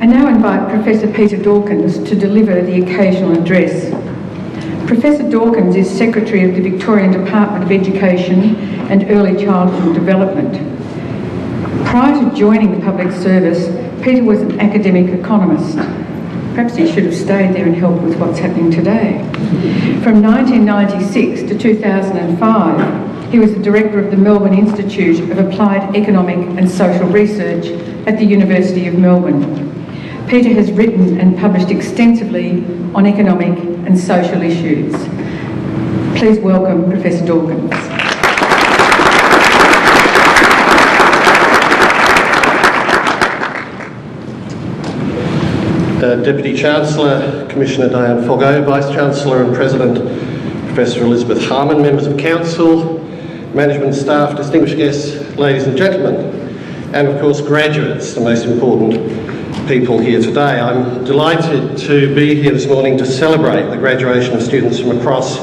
I now invite Professor Peter Dawkins to deliver the occasional address. Professor Dawkins is Secretary of the Victorian Department of Education and Early Childhood Development. Prior to joining the public service, Peter was an academic economist. Perhaps he should have stayed there and helped with what's happening today. From 1996 to 2005, he was the Director of the Melbourne Institute of Applied Economic and Social Research at the University of Melbourne. Peter has written and published extensively on economic and social issues. Please welcome Professor Dawkins. Deputy Chancellor, Commissioner Diane Foggo, Vice-Chancellor and President Professor Elizabeth Harman, members of Council, management staff, distinguished guests, ladies and gentlemen, and of course graduates, the most important people here today. I'm delighted to be here this morning to celebrate the graduation of students from across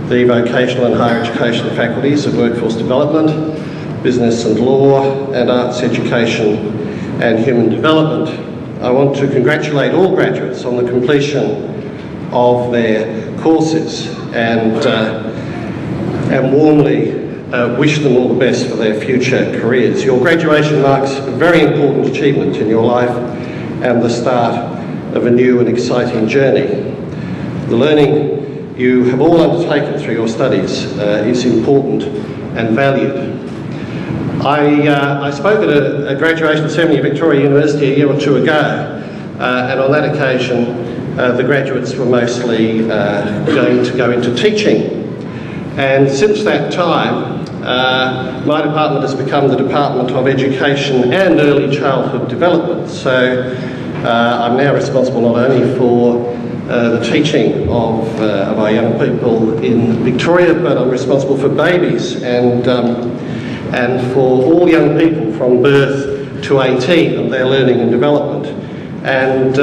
the vocational and higher education faculties of workforce development, business and law, and arts education and human development. I want to congratulate all graduates on the completion of their courses and warmly wish them all the best for their future careers. Your graduation marks a very important achievement in your life and the start of a new and exciting journey. The learning you have all undertaken through your studies is important and valued. I spoke at a graduation ceremony at Victoria University a year or two ago, and on that occasion the graduates were mostly going to go into teaching. And since that time, my department has become the Department of Education and Early Childhood Development. So I'm now responsible not only for the teaching of our young people in Victoria, but I'm responsible for babies and for all young people from birth to 18 and their learning and development. And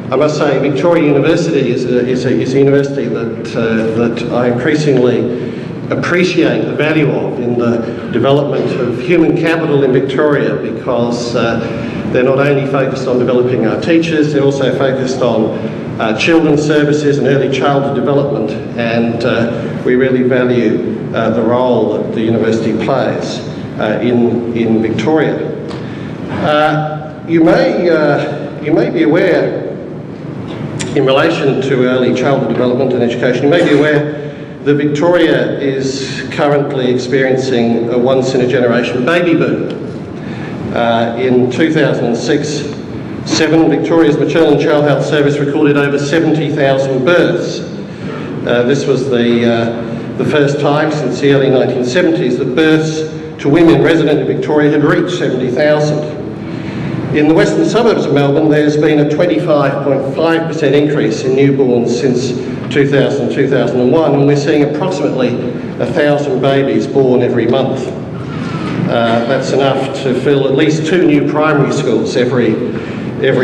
I must say, Victoria University is a university that I increasingly appreciate the value of in the development of human capital in Victoria, because they're not only focused on developing our teachers, they're also focused on children's services and early childhood development, and we really value the role that the university plays in Victoria. You may be aware, in relation to early childhood development and education, you may be aware that Victoria is currently experiencing a once-in-a-generation baby boom. In 2006-7, Victoria's Maternal and Child Health Service recorded over 70,000 births. This was the first time since the early 1970s that births to women resident in Victoria had reached 70,000. In the western suburbs of Melbourne, there's been a 25.5% increase in newborns since 2000-2001, and we're seeing approximately 1,000 babies born every month. That's enough to fill at least 2 new primary schools every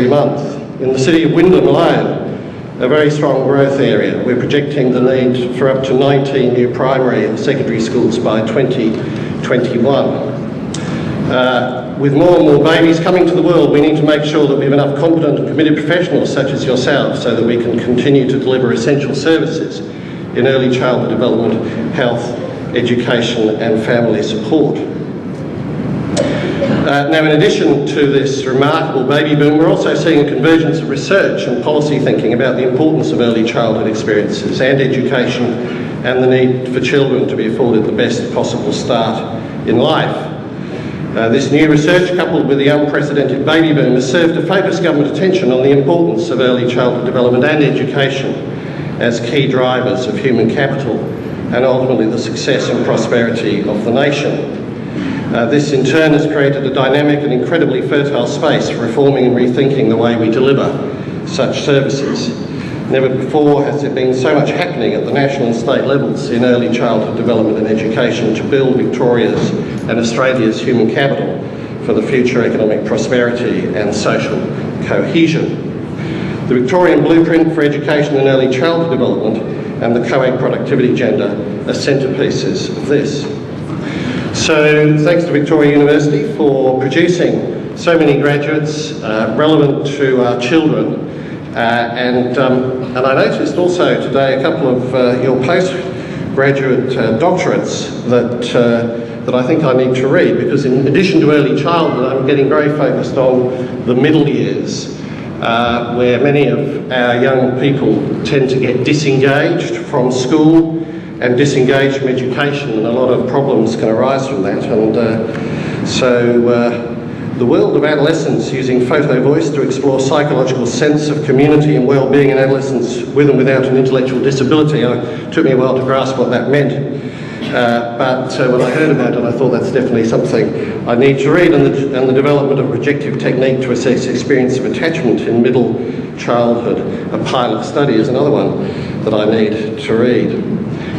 month. In the city of Wyndham alone, a very strong growth area, we're projecting the need for up to 19 new primary and secondary schools by 2021. With more and more babies coming to the world, we need to make sure that we have enough competent and committed professionals such as yourselves so that we can continue to deliver essential services in early childhood development, health, education and family support. Now, in addition to this remarkable baby boom, we're also seeing a convergence of research and policy thinking about the importance of early childhood experiences and education and the need for children to be afforded the best possible start in life. This new research, coupled with the unprecedented baby boom, has served to focus government attention on the importance of early childhood development and education as key drivers of human capital and ultimately the success and prosperity of the nation. This in turn has created a dynamic and incredibly fertile space for reforming and rethinking the way we deliver such services. Never before has there been so much happening at the national and state levels in early childhood development and education to build Victoria's and Australia's human capital for the future economic prosperity and social cohesion. The Victorian Blueprint for Education and Early Childhood Development and the Co-Ed Productivity Agenda are centrepieces of this. So thanks to Victoria University for producing so many graduates, relevant to our children. And I noticed also today a couple of your postgraduate doctorates that I think I need to read, because in addition to early childhood, I'm getting very focused on the middle years, where many of our young people tend to get disengaged from school and disengaged from education, and a lot of problems can arise from that. And so the world of adolescence, using photo voice to explore psychological sense of community and well-being in adolescents with and without an intellectual disability. It took me a while to grasp what that meant. But when I heard about it, I thought that's definitely something I need to read, and the development of a projective technique to assess experience of attachment in middle childhood, a pilot study, is another one that I need to read.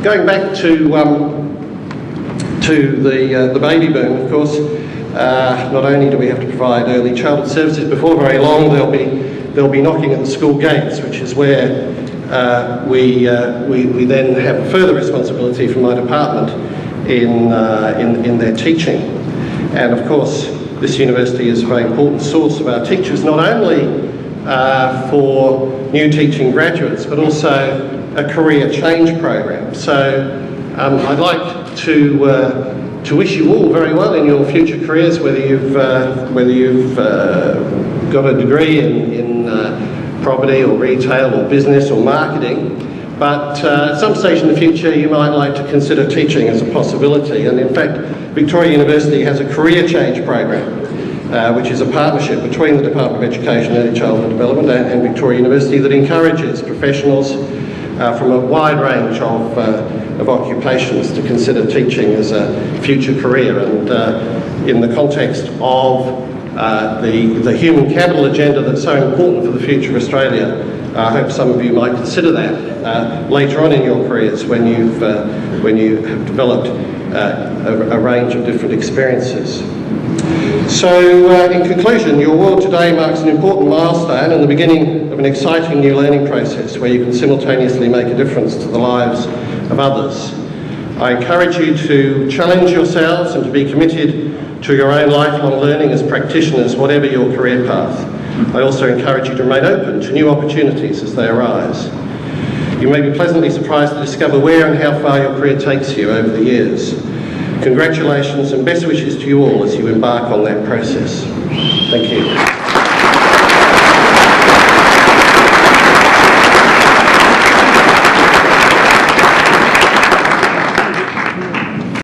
Going back to the baby boom, of course, not only do we have to provide early childhood services, before very long they'll be knocking at the school gates, which is where we then have a further responsibility from my department in their teaching. And of course, this university is a very important source of our teachers, not only for new teaching graduates, but also a career change program. So I'd like to wish you all very well in your future careers, whether you've got a degree in property or retail or business or marketing, but at some stage in the future you might like to consider teaching as a possibility. And in fact, Victoria University has a career change program, which is a partnership between the Department of Education and Early Childhood Development and Victoria University, that encourages professionals from a wide range of occupations to consider teaching as a future career. And in the context of the human capital agenda that's so important for the future of Australia, I hope some of you might consider that later on in your careers when you have developed a range of different experiences. So in conclusion, your award today marks an important milestone and the beginning of an exciting new learning process where you can simultaneously make a difference to the lives of others. I encourage you to challenge yourselves and to be committed to your own lifelong learning as practitioners, whatever your career path. I also encourage you to remain open to new opportunities as they arise. You may be pleasantly surprised to discover where and how far your career takes you over the years. Congratulations and best wishes to you all as you embark on that process. Thank you.